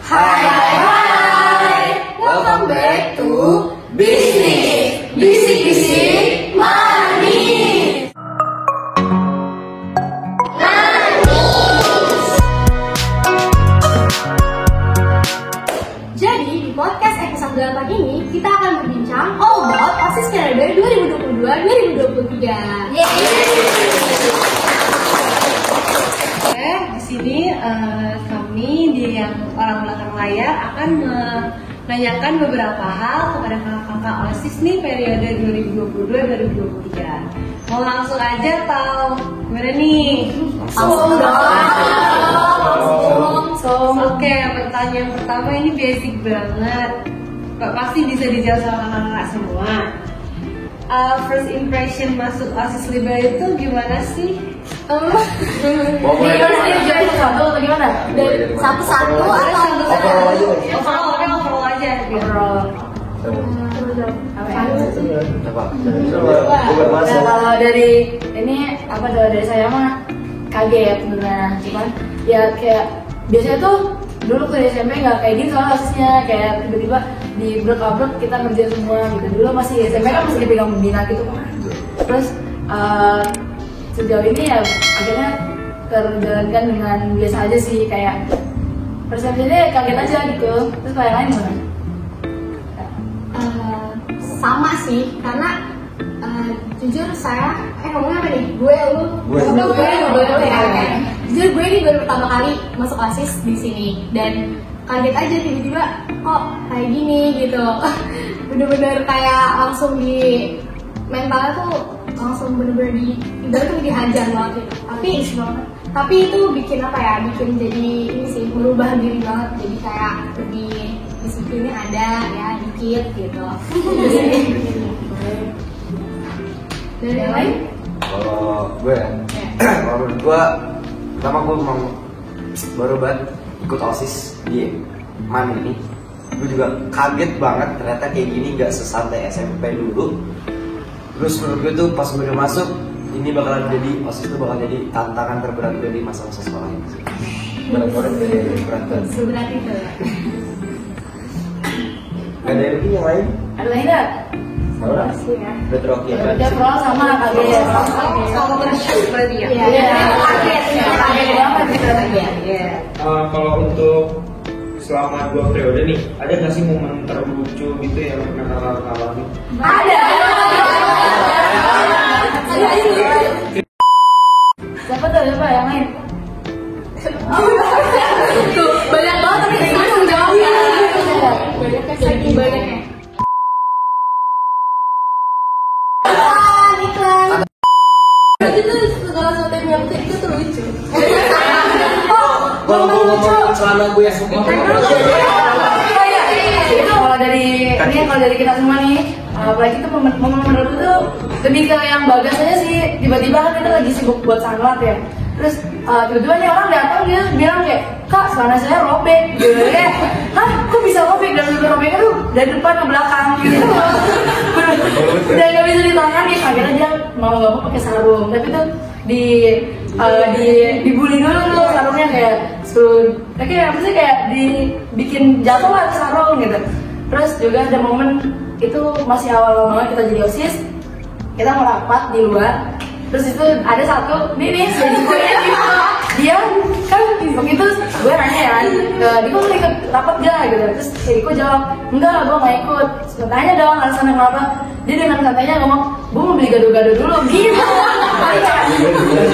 Hai. Welcome back to Bisnis. Bisik-bisik manis. Jadi di podcast episode 8 ini kita akan berbincang all about OSIS Periode 2022-2023. Di sini kami di yang orang belakang layar akan menanyakan beberapa hal kepada kakak-kakak OSIS nih periode 2022-2023. Mau langsung aja atau gimana nih? Langsung dong. Oke, pertanyaan pertama ini basic banget. Pasti bisa dijawab sama kakak-kakak semua. First impression masuk OSIS Libra itu gimana sih? Gimana satu atau gimana? Satu-satu atau Overall aja. Kalau dari ini dari saya mah kaget beneran, cuman ya kayak biasanya tuh dulu ke SMP nggak kayak gini soalnya OSISnya kayak tiba-tiba di upload kita ngerjain semua gitu. Dulu masih SMP kan masih dipegang pembina gitu kan. Terus sejauh ini ya akhirnya terjalankan dengan biasa aja sih, kayak persepsinya kaget aja gitu. Terus kayak lain gimana? Sama sih, karena jujur saya ngomongnya apa nih? Gue jujur gue ini baru pertama kali masuk OSIS di sini dan kaget aja tiba-tiba kok kayak gini gitu. Bener-bener kayak langsung di mentalnya tuh langsung bener-bener ibaratnya dihajar banget gitu. Tapi itu bikin apa ya? Bikin jadi ini sih merubah diri banget. Jadi kayak lebih disiplinnya ada ya dikit gitu. Dan yang lain? Kalau gue ya, kalau menurut gue, pertama gue memang baru banget ikut OSIS di MAN ini. Gue juga kaget banget ternyata kayak gini, gak sesantai SMP dulu. Terus menurut gue tuh pas gue udah masuk, ini bakalan jadi OSIS tuh bakal jadi tantangan terberat gue di masa-masa sekolah ini. Berat banget. Seberat itu ya. Gak ada yang lain? Ada lain nggak? Salah. Betroki ya. Udah pro sama kaget. Sama bersyukur berarti ya? Iya. Kaget banget gitu ya. Kalau untuk selama 2 periode nih, ada nggak sih momen terlucu gitu yang pernah kakak alami? Ada. Siapa yang lain? Tuh, banyak banget tapi kita langsung jawab ya. Saking banyaknya. Iklan. Itu segala sesuatu yang nyampe itu tuh lucu. Ngomong celana gue yang suka. Kalau dari kita semua nih, apalagi itu momen menurut itu lebih ke yang bagas aja sih. Tiba-tiba kan kita lagi sibuk buat sanlat ya. Terus tiba-tiba nih orang datang dia bilang kayak, "Kak, celana saya robek." Gitu kayak, "Hah, kok bisa robek?" Dan robeknya tuh dari depan ke belakang gitu. Udah nggak bisa ditangani, akhirnya dia mau nggak mau pakai sarung. Tapi tuh dibully dulu tuh sarungnya kayak kayak apa sih, kayak dibikin jatuh lah sarung gitu. Terus juga ada momen itu masih awal banget kita jadi OSIS, kita merapat di luar. Terus itu ada satu, nih jadi gue dia kan begitu gue nanya ya, dia mau ikut rapat gak gitu. Terus jadi gue jawab, enggak, gue gak ikut. Terus tanya dong alasannya kenapa. Dia dengan santainya ngomong, gue mau beli gado-gado dulu gitu.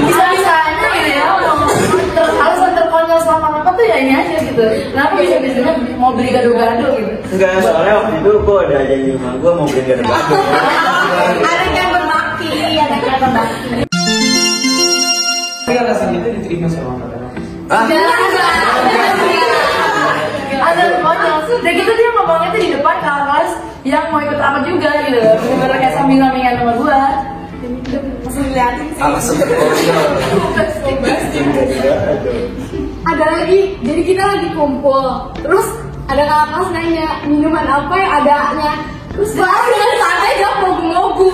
Bisa-bisanya gitu ya, alasan terkonyol selama rapat tuh ya ini aja gitu. Kenapa bisa-bisanya mau beli gado-gado gitu? Enggak, soalnya waktu itu gue ada janji sama gue mau beli gado-gado. Ada yang berbakti. Tapi alasan itu diterima sama kakak. Ada konyol. Dan gitu dia ngomongnya tuh di depan kelas yang mau ikut rapat juga gitu. Bener-bener kayak samping-sampingan sama gua. Langsung liatin sih. Alasan terkonyol. Ada lagi, jadi kita lagi kumpul. Terus ada kakak kelas nanya minuman apa yang adanya. Terus gue dengan santai jawab mogu-mogu.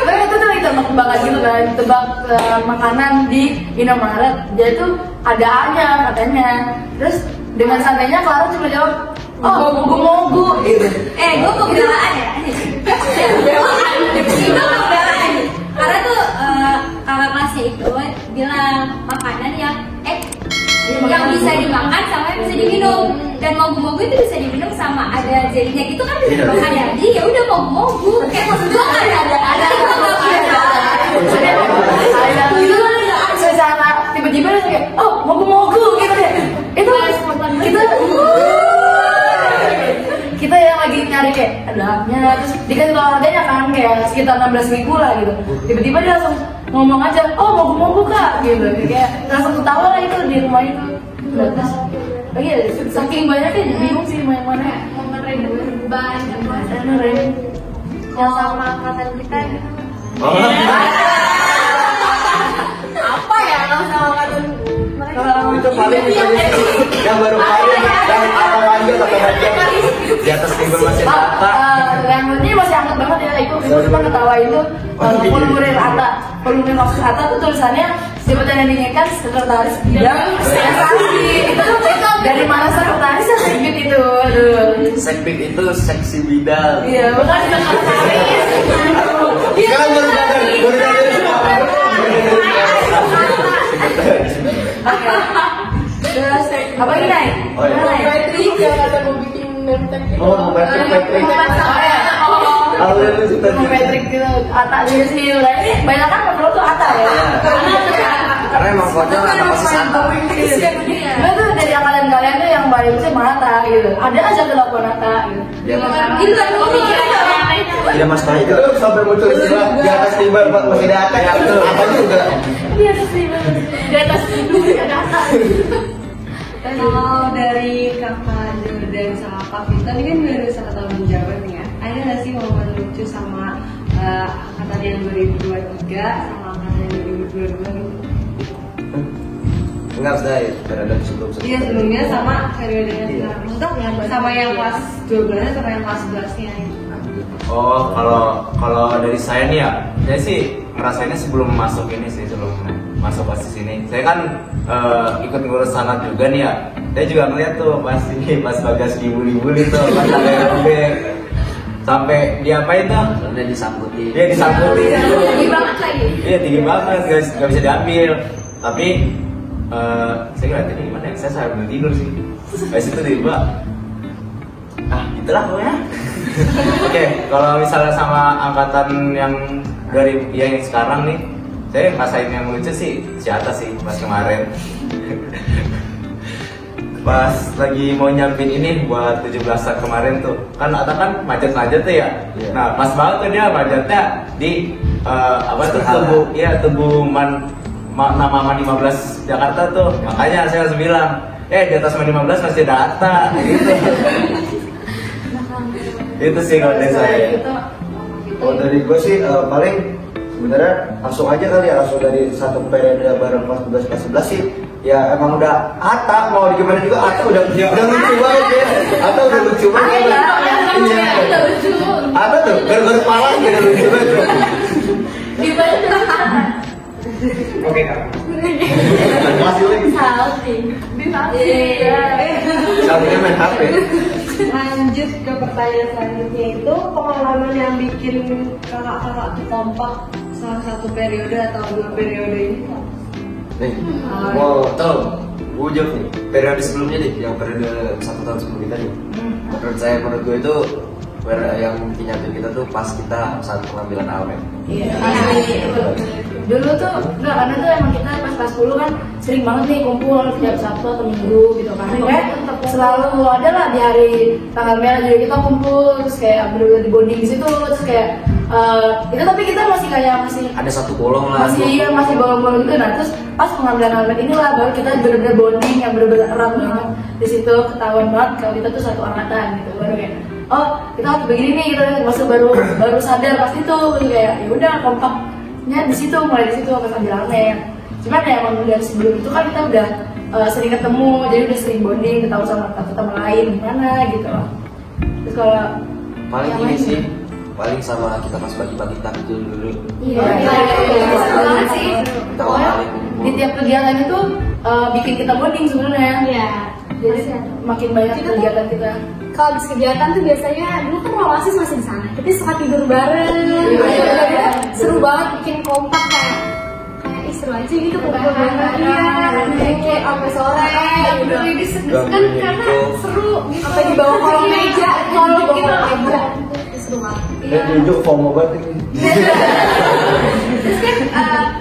Itu tuh tebak-tebakan gitu kan, tebak makanan di Indomaret. Dia tuh ada A-nya katanya. Terus dengan santainya Clara cuma jawab, oh mogu gitu. Gue kebenaran ya. Itu kebenaran. Karena tuh kakak kelasnya itu bilang makanan yang bisa dimakan sama yang bisa diminum, dan mogu-mogu itu bisa diminum sama ada jadinya gitu kan bisa dimakan ya. Jadi ya udah mogu-mogu kayak maksud gue kan ada Itu secara tiba-tiba dia kayak, oh mogu gitu deh. Itu kita yang lagi nyari kayak adanya, terus dikasih tau harganya kan kayak sekitar 16.000 lah gitu. Tiba-tiba dia langsung ngomong aja, oh mogu kak gitu. Kayak langsung ketawa lah itu di rumah itu. Terus lagi saking banyaknya jadi bingung sih yang mana. momen random banyak banget yang sama angkatan kita. apa ya kalau sama angkatan mereka Itu paling yang baru paling yang atau lanjut di atas table masih rata. Yang ini masih hangat banget ya, itu cuma ketawain tuh formulir maksud Atta tuh tulisannya seperti yang diinginkan sekretaris bidang organisasi. Itu dari mana sekretaris ya sekbid itu? Sekbid itu seksi bidang. Iya, bukan sekretaris. Sekarang baru Terus apa ini Nay? Oh, iya. Patrick yang ada mau bikin name tag gitu. Oh, Patrick. Kalau itu Mau Patrick gitu, Atta juga sih. Banyak kan perlu tuh Atta ya. Karena emang kuatnya anak masih santap. Gue tuh dari angkatan kalian tuh yang paling sih Atta gitu. Ada aja kelakuan Atta gitu. Tidak mas Pak itu sampai muncul istilah di atas timbal masih ada apa juga. Iya sih, di atas tidur ada Atta. Kalau dari kakak Jordan sama Kak Vita ini kan baru 1 tahun menjabat nih ya. Ada nggak sih momen lucu sama angkatan yang 2023 sama angkatan yang 2022 gitu? Enggak sudah ya, periode sebelum. Iya sebelumnya sama periodenya sekarang. Maksudnya sama yang kelas 12 sama yang kelas 11-nya gitu. Oh, kalau dari saya nih ya, saya sih ngerasainnya sebelum masuk ini sih, sebelum masuk OSIS ini. Saya kan ikut ngurus sanat juga nih ya. Saya juga ngeliat tuh pas Bagas dibully-bully tuh, pas ada robek. Sampai diapain tuh? Soalnya disangkutin. Dia disangkutin. Tinggi banget lagi. Iya tinggi banget, gak bisa diambil. Tapi saya ngeliatnya gimana ya? Saya sambil tidur sih. Habis itu tiba, itulah pokoknya. Oke, kalau misalnya sama angkatan yang dari yang sekarang nih, saya ngerasain yang lucu sih si Atta sih pas kemarin. Pas lagi mau nyiapin ini buat 17-an kemarin tuh, kan Atta kan macet-macet tuh ya. Iya. Nah pas banget tuh dia macetnya di Tugu nama Man 15 Jakarta tuh. Makanya saya harus bilang, di atas Man 15 masih ada Atta gitu. Itu sih kalau dari saya. Kalau dari gue sih paling sebenarnya langsung aja kali ya, langsung dari satu periode bareng kelas 12 kelas 11 sih. Ya emang udah Atta mau gimana juga Atta udah lucu banget ya. Atta udah lucu banget. Atta tuh gara-gara pala udah lucu banget. Oke kak. Masih lagi. Saltingnya main HP. Lanjut ke pertanyaan selanjutnya, itu pengalaman yang bikin kakak-kakak tuh kompak salah satu periode atau 2 periode ini Kak? Nih, mau tau wujud nih periode sebelumnya nih, yang periode 1 tahun sebelum kita nih. Menurut gue itu yang bikin nyatu kita tuh pas kita saat pengambilan almen. Iya. Dulu tuh enggak, karena tuh emang kita pas kelas 10 kan sering banget nih kumpul tiap Sabtu atau Minggu gitu kan. Kayak selalu ada lah di hari tanggal merah juga kita kumpul, terus kayak bener-bener di bonding di situ, terus kayak itu tapi kita masih Ada satu bolong lah. masih bolong-bolong gitu. Nah terus pas pengambilan almen inilah baru kita bener-bener bonding yang bener-bener erat banget. Di situ ketahuan banget kalau kita tuh satu angkatan gitu. Baru kayak kita harus begini nih, kita masuk baru sadar pas itu kayak ya udah kompaknya di situ, mulai di situ pas ambil almen. Cuman ya emang dari sebelum itu kan kita udah sering ketemu, jadi udah sering bonding, ketahui satu sama lain gimana gitu. Terus kalau Paling yang ini lain sih, paling sama kita pas bagi-bagi takjil dulu. Iya, banget sih. Kita pokoknya ngawalin. di tiap kegiatan itu bikin kita bonding sebenarnya. Iya. jadi makin banyak Kita tuh- kegiatan kita. Kalau habis kegiatan tuh biasanya dulu kan kalau OSIS masih di sana, kita suka tidur bareng. Iya. Udah gitu, seru banget bikin kompak kayak ih, seru aja gitu kumpul bareng. Iya, kayak sampai sore. Gitu. Ini sedih Gak kan punya karena itu. seru gitu. Sampai di bawah kolong meja, kolong di gitu. bawah meja. Itu seru banget. Dan tunjuk FOMO banget ini. Terus kan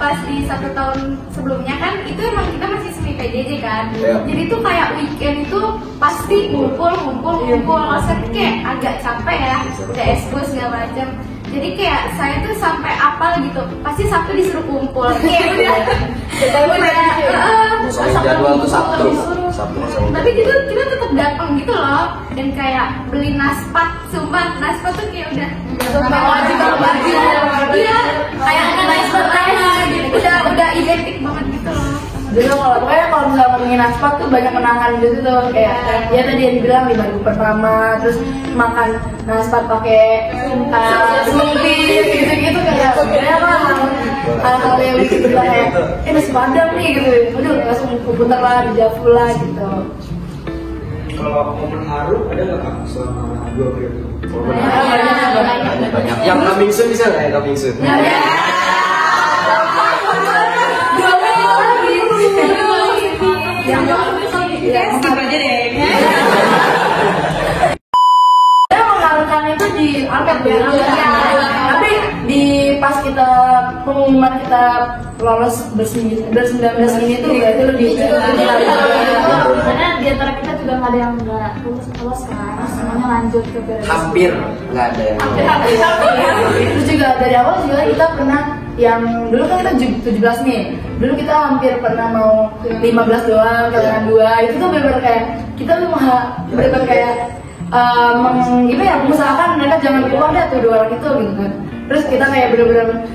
pas di 1 tahun sebelumnya kan itu emang kita masih semi PJJ kan. Iya. Jadi tuh kayak weekend itu pasti ngumpul. Maksudnya kayak agak capek ya, udah eskul segala macam. Jadi kayak saya tuh sampai apal gitu, pasti Sabtu disuruh kumpul. Kayak udah Soalnya jadwal tuh Sabtu. Sabtu sama Tapi kita tetap datang gitu loh, dan kayak beli naspat, sumpah naspat tuh kayak udah wajib kalau baju. Iya, kayak naspat aja gitu, udah identik banget gitu loh. Dulu pokoknya kalau misalnya ngomongin aspat tuh banyak kenangan gitu tuh kayak ya tadi yang dibilang 5 ribu pertama, terus makan naspat pakai smoothie gitu-gitu kayak sebenarnya mah hal-hal yang bikin kita kayak nasi padang nih gitu, aduh langsung putar lah di Javula gitu. Kalau momen haru ada nggak kak selama 2 periode? banyak. Yang coming soon bisa nggak? Yang coming soon. Skip aja deh. Saya mengharapkan itu diangkat dulu. Tapi di pas kita pengumuman kita lolos ber-19 ini tuh ya itu lebih Karena di antara kita juga nggak ada yang nggak lulus kan, semuanya lanjut ke periode. Hampir nggak ada yang. Terus juga dari awal juga kita pernah yang dulu kan kita 17 nih, dulu kita hampir pernah mau 15 doang, kalian 2 itu tuh bener-bener kayak kita tuh bener-bener kayak gimana ya, mengusahakan mereka jangan keluar deh tuh 2 orang itu gitu kan. Terus kita kayak bener-bener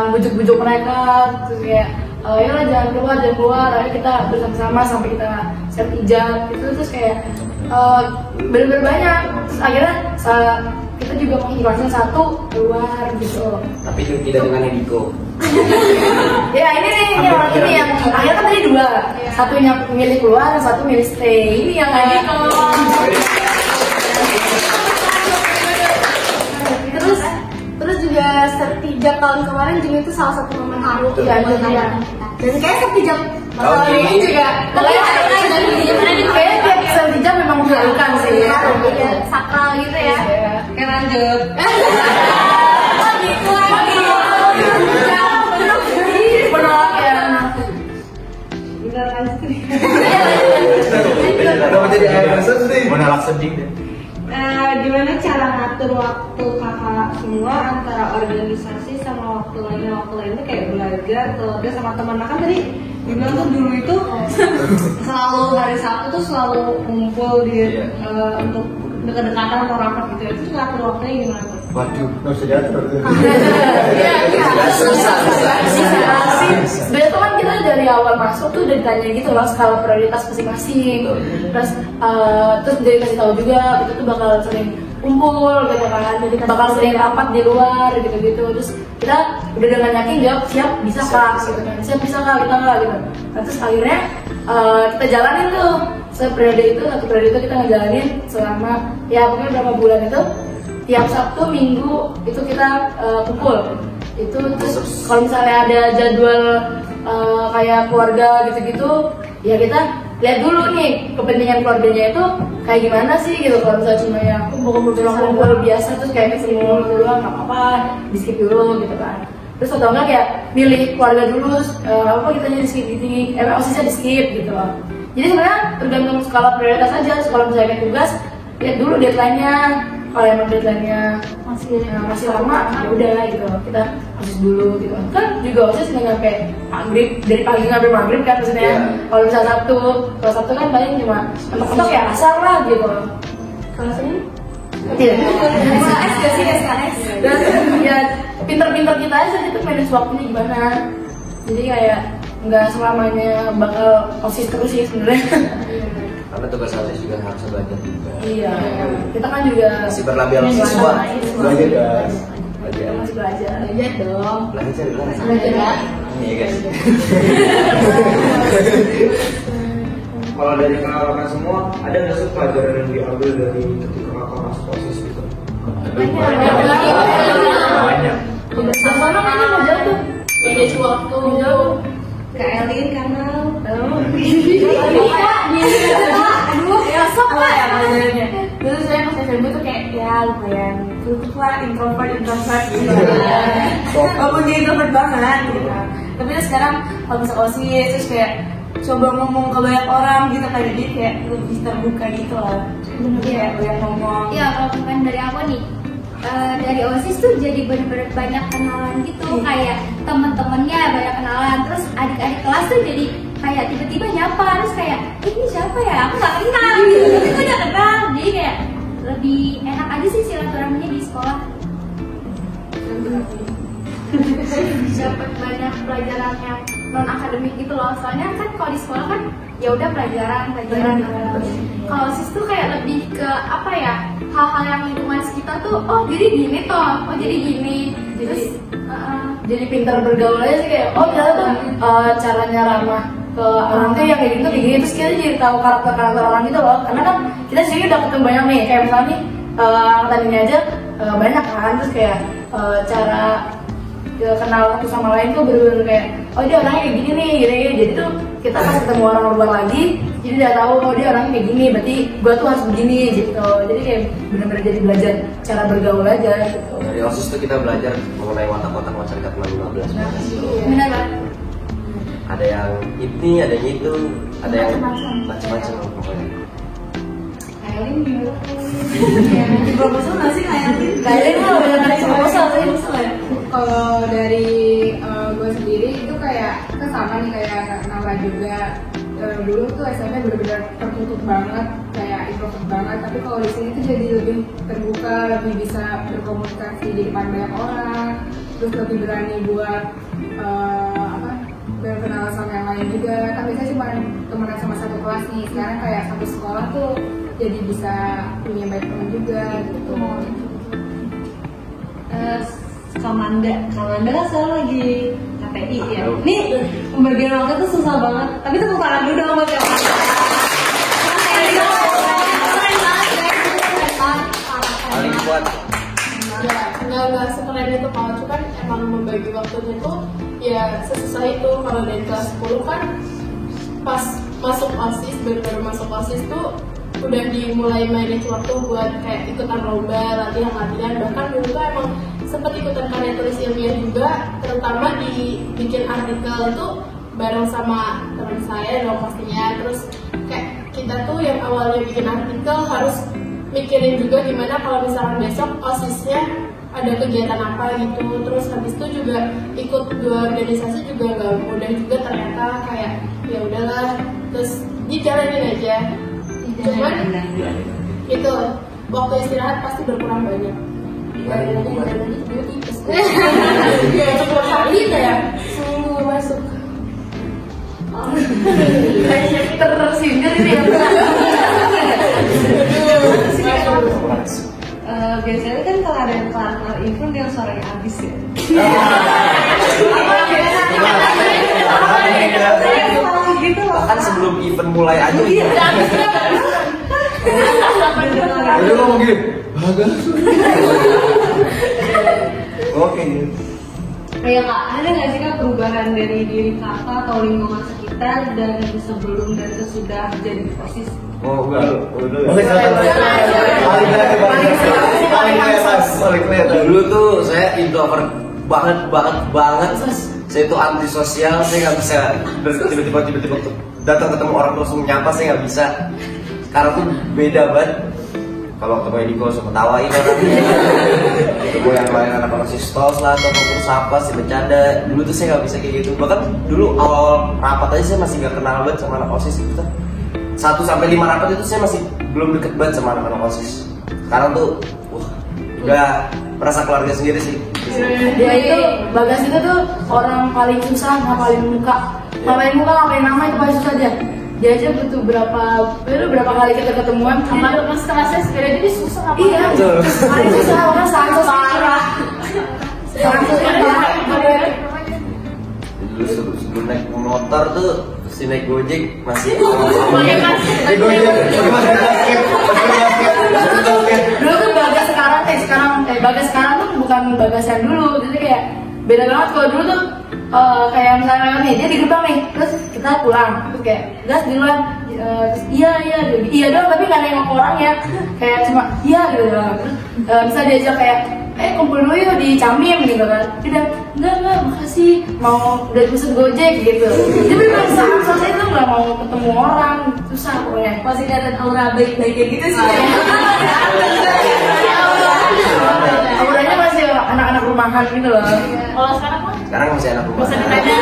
bujuk-bujuk mereka, terus kayak ya lah jangan keluar, akhirnya kita bersama-sama sampai kita set ijab itu, terus kayak bener-bener banyak, terus akhirnya kita juga mengikhlaskan 1 keluar gitu. Tapi tidak dengan Ediko. Ya ini nih yang akhirnya kan tadi 2, satu yang milih keluar, 1 milih stay. Ini yang lagi Terus juga setiap tahun kemarin juga itu salah satu momen haru ya dan kayak setiap tahun ini juga kayaknya tiap setiap memang mengharukan sih. Sakral gitu ya. Oke lanjut. Menolak ya. Kenapa jadi air sedih? Menolak sedih deh. Gimana cara ngatur waktu kakak semua antara organisasi sama waktu lainnya kayak belajar, keluarga sama teman. Nah kan tadi dibilang tuh dulu itu selalu hari Sabtu tuh selalu ngumpul di untuk dekat-dekatan atau rapat gitu ya. Itu ngatur waktunya gimana tuh? Waduh, nggak bisa diatur tuh. Sebenarnya tuh kan kita dari awal masuk tuh udah ditanya gitu loh skala prioritas masing-masing. Terus udah dikasih tahu juga kita tuh bakal sering kumpul gitu kan, jadi bakal sering rapat di luar gitu-gitu. Terus kita udah dengan yakin jawab siap bisa kak gitu kan, siap bisa kak kita nggak gitu. Nah, terus akhirnya kita jalanin tuh satu periode itu kita ngejalanin selama ya pokoknya berapa bulan itu. Tiap Sabtu Minggu itu kita kumpul itu. Terus kalau misalnya ada jadwal kayak keluarga gitu-gitu ya kita lihat dulu nih kepentingan keluarganya itu kayak gimana sih gitu. Kalau misalnya cuma yang kumpul biasa terus kayak ketemu doang nggak apa-apa, di skip dulu gitu kan. Terus atau enggak kayak milih keluarga dulu, apa kita jadi skip gini, OSISnya di skip gitu loh. Jadi sebenarnya tergantung skala prioritas aja. Kalau misalnya kayak tugas lihat dulu deadline-nya. Kalau emang deadline-nya masih lama, ya udah gitu kita OSIS dulu gitu. Kan juga OSIS nggak sampai maghrib, dari pagi sampai maghrib kan maksudnya. Kalau misalnya kalau Sabtu kan paling cuma mentok-mentok ya asar lah gitu. Kalau sini tidak. SKS gak sih SKS? Dan ya pinter-pinter kita aja gitu manage waktunya gimana. Jadi kayak nggak selamanya bakal OSIS terus sih sebenarnya. Karena tugas OSIS juga harus belajar juga. Iya, kita kan juga Masih berlabel siswa. Belajar guys. Kita masih belajar. Belajar dong. Belajar. Belajar. Iya guys. kalau dari kakak semua ada nggak sih pelajaran yang diambil dari ketika kakak masuk OSIS gitu? Banyak. Sama kan mau jatuh. Beda waktu. Kak Elin karena Aduh, ya sok lah ya pelajarannya. Dulu saya pas SMP tuh kayak ya lumayan tutup lah introvert gitu. Walaupun dia introvert banget gitu. Tapi terus sekarang kalau masuk OSIS terus kayak coba ngomong ke banyak orang gitu kayak dia kayak lebih terbuka gitu lah. Kayak banyak ngomong. Ya kalau bukan dari aku nih, dari OSIS tuh jadi bener-bener banyak kenalan gitu, kayak temen-temennya banyak kenalan, terus adik-adik kelas tuh jadi kayak tiba-tiba nyapa, terus kayak ini siapa ya, aku nggak kenal gitu, tapi aku udah kenal, jadi kayak lebih enak aja sih silaturahminya di sekolah. Dapat banyak pelajaran yang non akademik gitu loh, soalnya kan kalau di sekolah kan ya udah pelajaran. Kalau OSIS tuh kayak lebih ke apa ya, hal-hal yang lingkungan sekitar tuh, oh jadi gini toh, oh jadi gini, terus Jadi pintar bergaul aja sih kayak oh ternyata tuh caranya ramah ke orang tuh yang kayak gitu kayak gini, terus kita jadi tahu karakter orang gitu loh, karena kan kita sendiri udah ketemu banyak nih, kayak misalnya nih angkatan ini aja banyak kan, terus kayak cara kenal satu sama lain tuh bener-bener kayak oh dia orangnya kayak gini nih gini. Jadi tuh kita pas ketemu orang luar lagi jadi udah tahu oh dia orangnya kayak gini, berarti gua tuh harus begini gitu. Jadi kayak bener-bener jadi belajar cara bergaul aja gitu. Dari OSIS tuh kita belajar mengenai watak-watak masyarakat 2015. benar banget. Ada yang ini, ada yang itu, ada yang macam-macam pokoknya. Elin gimana? Proposal nggak sih kayak Kalian mah banyak kali proposal ya. Kalau dari gue sendiri itu kayak sama nih kayak Naura juga. Dulu tuh SMP benar-benar tertutup banget, kayak introvert banget. Tapi kalau di sini tuh jadi lebih terbuka, lebih bisa berkomunikasi di depan banyak orang, terus lebih berani buat berkenalan sama yang lain juga. Kan biasanya cuma temenan sama satu kelas nih, sekarang kayak satu sekolah tuh jadi bisa punya banyak teman juga gitu. Kamanda kan selalu lagi KPI ya. Nih pembagian waktu tuh susah banget. Tapi tepuk tangan dulu dong buat Kamanda. Paling kuat. ya nggak sekeren itu kalau cuman emang membagi waktunya tuh ya sesusah itu. Kalau dari kelas 10 kan pas masuk OSIS, baru masuk OSIS tuh udah dimulai manage waktu buat kayak ikutan lomba, latihan, bahkan dulu tuh emang sempat ikutan karya tulis ilmiah juga, terutama di bikin artikel itu bareng sama teman saya dong pastinya. Terus kayak kita tuh yang awalnya bikin artikel harus mikirin juga gimana kalau misalnya besok OSISnya ada kegiatan apa gitu. Terus habis itu juga ikut 2 organisasi juga gak mudah juga ternyata, kayak ya udahlah terus dijalanin aja. Cuman itu waktu istirahat pasti berkurang banyak. Ya cukup kali ya semua masuk. Kayaknya tersindir ini ya. Biasanya kan kalau ada yang kelar event yang suaranya habis ya. Gitu bahkan sebelum event mulai aja. Jadi ngomong gini, bagus. Oke. Kayak kak, ada nggak sih kak perubahan dari diri kakak atau lingkungan sekitar dari sebelum dan sesudah jadi OSIS? Oh enggak, paling kelihatan. Dulu tuh saya introvert banget. Saya itu antisosial, saya nggak bisa tiba-tiba datang ketemu orang terus menyapa, saya nggak bisa. Sekarang tuh beda banget. Kalau ketemu Ediko langsung ketawain orang. Ketemu yang lain anak OSIS tos lah atau ngomong sapa sih bercanda. Dulu tuh saya nggak bisa kayak gitu. Bahkan dulu awal rapat aja saya masih nggak kenal banget sama anak OSIS gitu. 1-5 rapat itu saya masih belum deket banget sama anak-anak OSIS. Sekarang tuh, udah merasa keluarga sendiri sih. Dia itu Bagas itu tuh orang paling susah ngapalin muka. Ngapalin nama itu paling susah aja. Dia aja butuh berapa kali kita ketemuan sama setelah saya sekiranya jadi susah ngapalin. Iya, paling susah orang sangat parah. Dulu sebelum naik motor tuh si naik Gojek masih Pakai masker. naik Gojek pakai masker basket. Dulu tuh Bagas sekarang tuh bukan Bagas yang dulu, jadi kayak beda banget. Kalau dulu tuh kayak misalnya nih dia di gerbang nih, terus kita pulang, terus kayak gas duluan, terus iya doang, tapi nggak nengok orang ya, kayak cuma iya gitu doang. Terus bisa diajak kayak kumpul dulu yuk di Camim gitu kan, tidak enggak makasih, mau udah pesen Gojek gitu. Jadi memang saat selesai itu nggak mau ketemu orang, susah pokoknya. Masih kelihatan aura baik-baiknya gitu sih. Auranya masih anak-anak rumahan gitu loh. Kalau sekarang mah Sekarang masih anak rumah. bisa ditanya.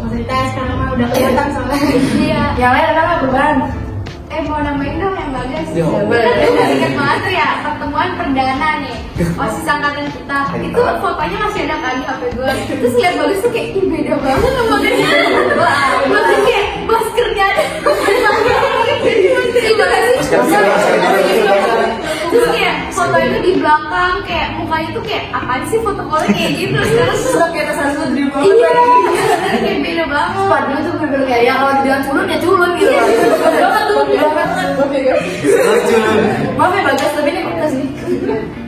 Masih tes sekarang mah udah kelihatan soalnya. Iya. Yang lain ada nggak perubahan? Mau nambahin dong yang Bagas. Ya, Udah inget banget tuh ya pertemuan perdana nih. Masih angkatan kita. Itu fotonya masih ada kan di HP gue. Terus lihat Bagas tuh kayak ih beda banget sama Bagasnya. Bagas kayak maskernya ada. Terus kayak foto itu di belakang kayak mukanya tuh kayak apaan sih foto kolnya kayak gitu. Terus Kayak terasa dream banget. iya, kayak beda banget. Padahal tuh bener-bener kayak ya kalau dibilang culun ya culun gitu. Banget tuh, banget. Maaf ya Bagas, tapi ini kita sih.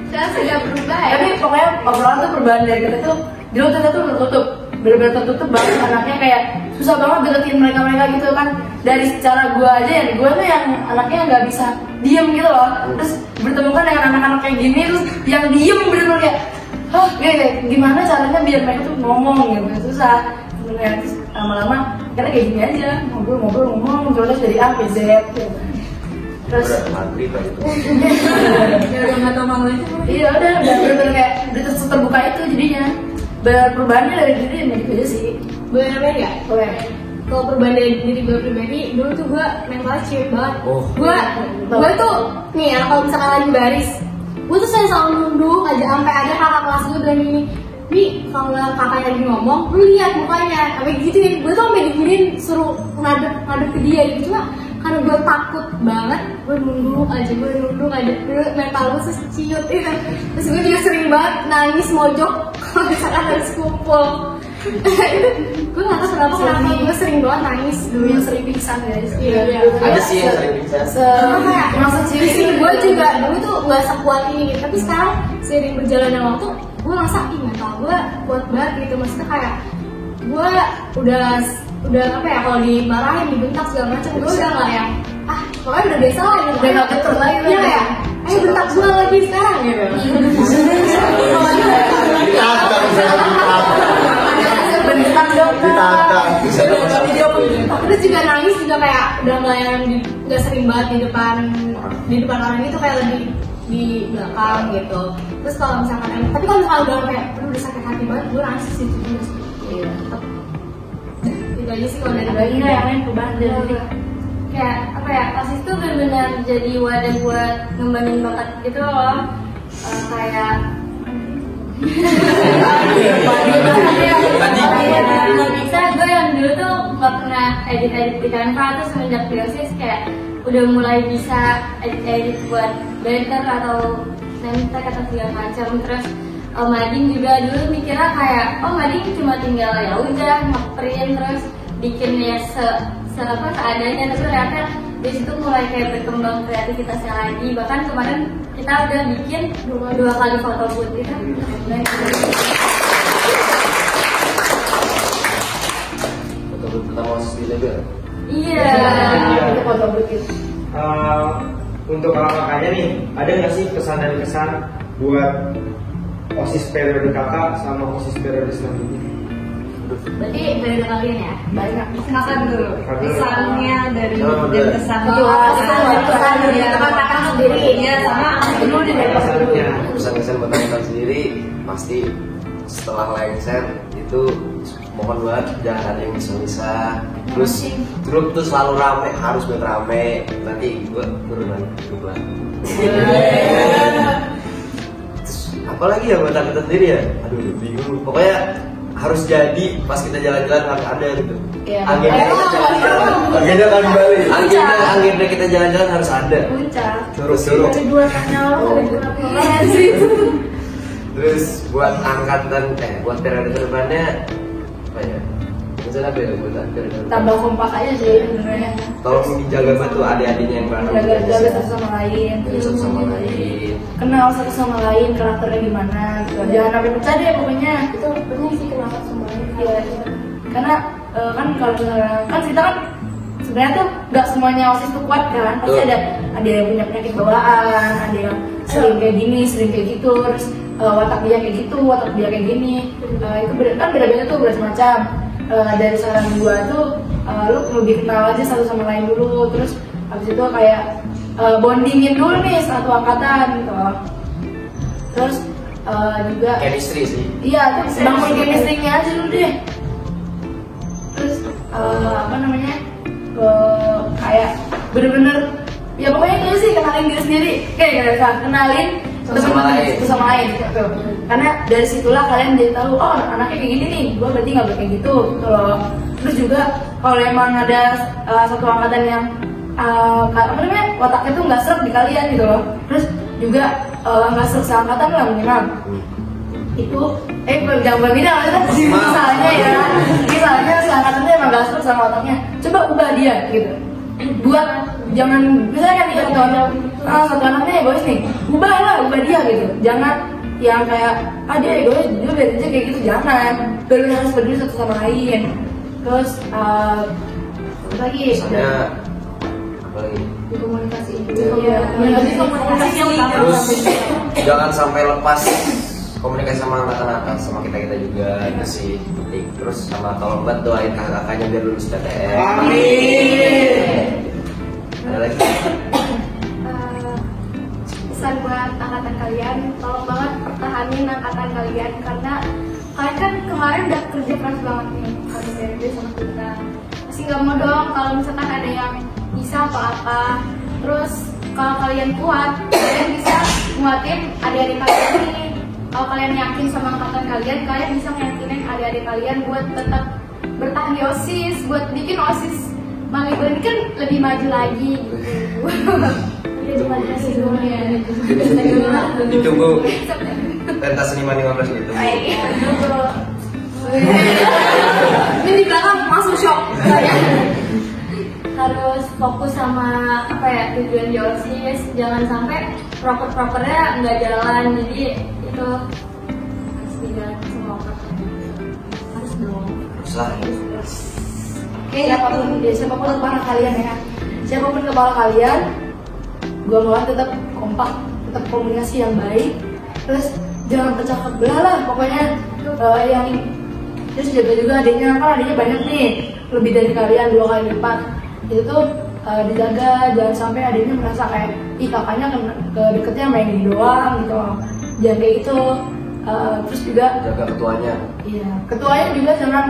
Saya sudah berubah ya. Tapi pokoknya obrolan tuh perubahan dari kita tuh dulu kita tuh tertutup, bener-bener tertutup banget anaknya, kayak susah banget deketin mereka gitu kan. Dari secara gua aja ya, gua tuh yang anaknya nggak bisa diem gitu loh. Terus bertemu kan dengan anak-anak kayak gini, terus yang diem bener-bener kayak gimana caranya biar mereka tuh ngomong gitu, susah sebenarnya. Terus lama-lama karena kayak gini aja, ngobrol ngomong terus dari A ke Z gitu. Terus Udah maghrib aja tuh. Ya udah nggak tahu malu itu. iya udah bener-bener kayak udah terbuka itu jadinya. Perubahannya dari diri gitu aja sih. Boleh namanya nggak? Boleh. Kalau perubahan dari diri gue pribadi, dulu tuh gue mentalnya cewek banget. Oh. Gue tuh nih ya, kalau misalkan lagi baris, gue tuh selalu nunduk aja sampai ada kakak kelas gue bilang gini, Bi, kalau kakaknya lagi ngomong, lu lihat mukanya, sampai gitu ya. Gue tuh sampai diginin suruh ngadep ke dia gitu, cuma karena gue takut banget, gue nunduk aja, dulu mental gue ciut itu. Terus gue juga sering banget nangis mojok kalau misalkan harus kumpul. Gue gak tau kenapa gue sering banget nangis dulu. Yang sering pingsan guys. Iya. Ada sih yang sering bisa. Maksud Di sini gue juga dulu tuh gak sekuat ini gitu. Tapi sekarang seiring berjalannya waktu, gue ngerasa mental gue kuat banget gitu. Maksudnya kayak gue udah apa ya, kalau dimarahin, dibentak segala macam, gue udah nggak yang pokoknya udah biasa lah gitu. Udah nggak ketur lagi. Iya kayak bentak gue lagi sekarang gitu. Ditantang saya Bentak dong. ditantang. Terus juga nangis juga kayak udah nggak yang nggak sering banget di depan orang itu, kayak lebih di belakang gitu. Terus kalau misalkan tapi kalau misalkan udah kayak udah sakit hati banget, gue nangis sih juga sih. Iya. Itu aja sih kalau dari Ada ini yang lain perubahan dari diri. Kayak apa ya, OSIS tuh benar-benar jadi wadah buat ngembangin bakat gitu loh. Kayak nggak bisa, gue yang dulu tuh nggak pernah edit di Canva, terus semenjak di OSIS kayak udah mulai bisa edit buat banner atau nemtek atau segala macam. Terus Mading juga dulu mikirnya kayak Mading cuma tinggal ya udah ngeprint terus bikinnya seadanya, tapi ternyata di situ mulai kayak berkembang kreativitasnya lagi. Bahkan kemarin kita udah bikin dua kali foto booth gitu. Betul pertama OSIS di label. Iya. Itu foto bukit. Untuk kakak-kakaknya nih, ada nggak sih kesan dan kesan buat OSIS periode kakak sama OSIS periode selanjutnya? Berarti dari kalian ya. Banyak. Kakak dulu. Kesannya dari Oh, dan udah. kesan kesan dari teman-teman sendiri. Iya, sama Dulu di Depok dulu. Pesan-pesan buat teman-teman sendiri pasti setelah lengser itu mohon banget jangan ada yang bisa. Terus selalu rame, harus buat rame. Nanti gue turun lagi grup lagi. Apalagi ya buat kita sendiri ya, aduh bingung. Pokoknya harus jadi pas kita jalan-jalan harus ada gitu. Iya. Agenda kan Bali. Agenda kita jalan-jalan harus ada. Puncak. Suruh. Ada dua kanal, ada dua kanal. Terus buat angkatan buat periode kedepannya apa ya? Rencana beda bulan. tambah kompak aja sih sebenarnya. Tolong dijaga betul adik-adiknya yang mana. Jaga satu sama lain. Satu sama lain. Kenal satu sama lain karakternya gimana gitu. Jangan sampai pecah deh pokoknya. Itu penting sih kenal sama lain. Iya. Karena kan kalau misalnya kan kita kan sebenarnya tuh nggak semuanya OSIS tuh kuat kan. Pasti Betul. ada yang punya penyakit bawaan, ada yang sering kayak gini, sering kayak gitu, terus watak dia kayak gitu, watak dia kayak gini. Itu kan beda-beda tuh bermacam. Dari saran gua tuh lu lebih kenal aja satu sama lain dulu, terus habis itu kayak bondingin dulu nih satu angkatan gitu. Terus juga Chemistry sih. iya tuh bangun chemistry-nya aja dulu deh. Terus apa namanya kayak bener-bener ya pokoknya itu sih kenalin diri sendiri kayak kenalin satu sama lain gitu. Karena dari situlah kalian jadi tahu oh anaknya kayak gini nih, gua berarti nggak boleh kayak gitu. Terus juga kalau emang ada satu angkatan yang apa namanya wataknya tuh nggak serp di kalian gitu loh. Terus juga nggak serp seangkatan lah minimal itu jangan beda misalnya seangkatannya emang nggak serp sama wataknya, coba ubah dia gitu. Buat jangan misalnya kan satu anaknya egois nih, ubah dia gitu. Jangan yang kayak dia egois dia biar aja kayak gitu, jangan. Baru harus peduli satu sama lain. Terus lagi Misalnya apa lagi? komunikasi Komunikasi yang utama. Terus jangan sampai lepas komunikasi sama angkatan atas, sama kita juga itu sih penting. Terus sama tolong banget doain kakak-kakaknya biar lulus PTN. Ada lagi? Pesan buat angkatan kalian, tolong banget pertahanin angkatan kalian karena kalian kan kemarin udah kerja keras banget nih habis dari sama kita. Masih nggak mau dong kalau misalkan ada yang bisa atau apa. Terus kalau kalian kuat, kalian bisa nguatin adik-adik kalian nih. Kalau kalian yakin sama angkatan kalian bisa meyakinin adik-adik kalian buat tetap bertahan di OSIS, buat bikin OSIS Malibu kan lebih maju lagi gitu. Ditunggu pentas seniman 15 gitu. Ini di belakang langsung shock. Harus fokus sama apa ya tujuan di OSIS, jangan sampai prokernya nggak jalan. Jadi itu harus dijalankan semua harus dong. Susah. Siapapun kepala kalian ya, siapapun kepala kalian, gua mohon tetap kompak, tetap komunikasi yang baik, terus jangan pecah belah lah pokoknya. Yang terus jaga juga adiknya, kan adiknya banyak nih, lebih dari kalian 2 kali lipat. Itu tuh dijaga, jangan sampai adiknya merasa kayak ih kakaknya deketnya main ini doang gitu. Jangan kayak gitu. Terus juga Jaga ketuanya. iya, ketuanya juga jangan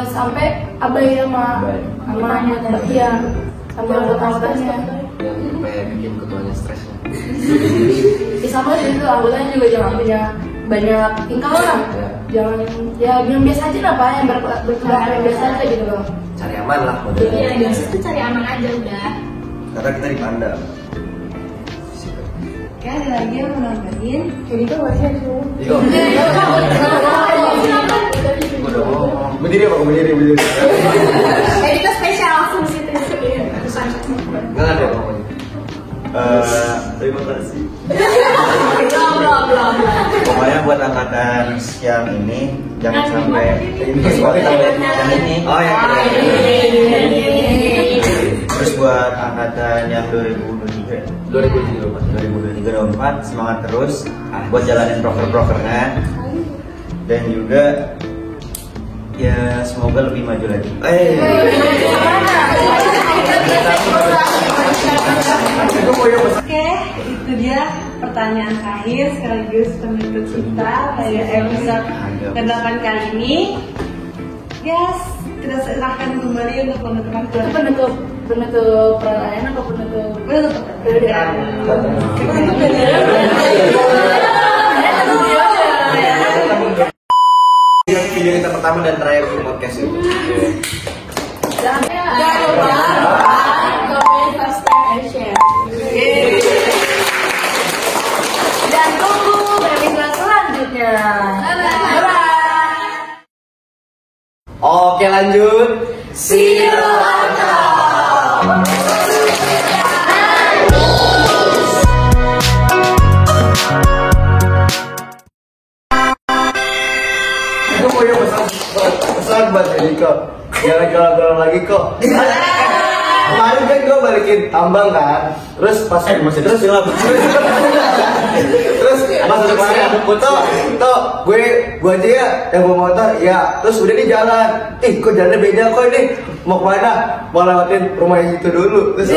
sampai abai sama iya sama anggota-anggotanya. Yang sampai bikin ketuanya stres. Sama itu anggotanya juga jangan punya banyak tingkah lah. Jangan yang biasa aja lah pak, yang berkelakuan yang biasa aja gitu loh. Cari aman lah modelnya. Iya, di OSIS tuh cari aman aja udah. Karena kita dipandang. Oke, ada lagi yang mau nambahin? Jadi tuh masih ada Yo. Gue udah ngomong. Berdiri apa? Berdiri. Editor spesial langsung di situ. Nggak ada ngomongnya. Terima kasih. Belum. Pokoknya buat angkatan yang ini jangan sampai yang ini. Oh ya. Terus buat angkatan yang 2023-2024 semangat terus buat jalanin broker-brokernya dan juga ya semoga lebih maju lagi. Oke, itu dia pertanyaan terakhir sekaligus penutup kita pada episode ke-8 kali ini. Guys, kita serahkan kembali untuk penutupan Itu penutup pertanyaan atau penutup Video kita pertama dan terakhir di podcast ini. Jangan lupa comment, subscribe, and share. Dan tunggu episode selanjutnya. Bye bye. Oke lanjut. See you later. Itu punya pesan buat Eriko. Jangan galau-galau lagi kok. Kemarin kan gue balikin tambang kan, terus pas masih terus silap. terus pas kemarin gue aja ya yang bawa motor ya, terus udah di jalan, kok jalannya beda kok ini, mau kemana, mau lewatin rumah yang itu dulu, terus